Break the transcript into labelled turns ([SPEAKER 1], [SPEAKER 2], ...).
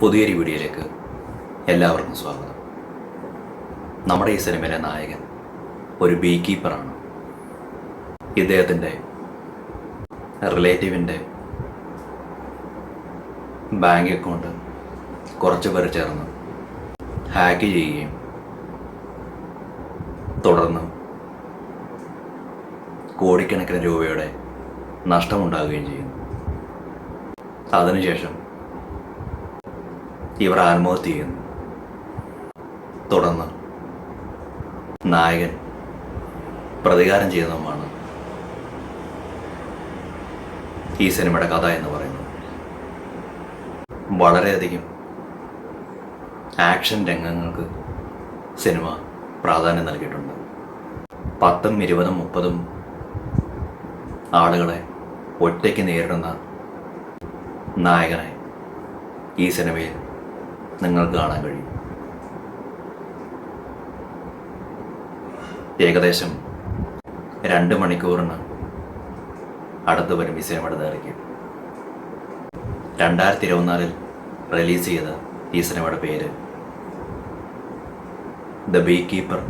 [SPEAKER 1] പുതിയൊരു വീഡിയോയിലേക്ക് എല്ലാവർക്കും സ്വാഗതം. നമ്മുടെ ഈ സിനിമയിലെ നായകൻ ഒരു ബീ കീപ്പറാണ്. ഇദ്ദേഹത്തിൻ്റെ റിലേറ്റീവിൻ്റെ ബാങ്ക് അക്കൗണ്ട് കുറച്ച് പേർ ചേർന്ന് ഹാക്ക് ചെയ്യുകയും തുടർന്ന് കോടിക്കണക്കിന് രൂപയുടെ നഷ്ടമുണ്ടാകുകയും ചെയ്യുന്നു. അതിനുശേഷം ഇവർ ആത്മഹത്യ ചെയ്യുന്നു. തുടർന്ന് നായകൻ പ്രതികാരം ചെയ്യുന്നതുമാണ് ഈ സിനിമയുടെ കഥ എന്ന് പറയുന്നത്. വളരെയധികം ആക്ഷൻ രംഗങ്ങൾക്ക് സിനിമ പ്രാധാന്യം നൽകിയിട്ടുണ്ട്. 10, 20, 30 ആളുകളെ ഒറ്റയ്ക്ക് നേരിടുന്ന നായകനെ ഈ സിനിമയിൽ നിങ്ങൾക്ക് കാണാൻ കഴിയും. ഏകദേശം 2 മണിക്കൂറിന് അടുത്ത് വരും ഈ സിനിമയുടെ ദൈർഘ്യം. 2024 റിലീസ് ചെയ്ത ഈ സിനിമയുടെ പേര് ദ ബീ കീപ്പർ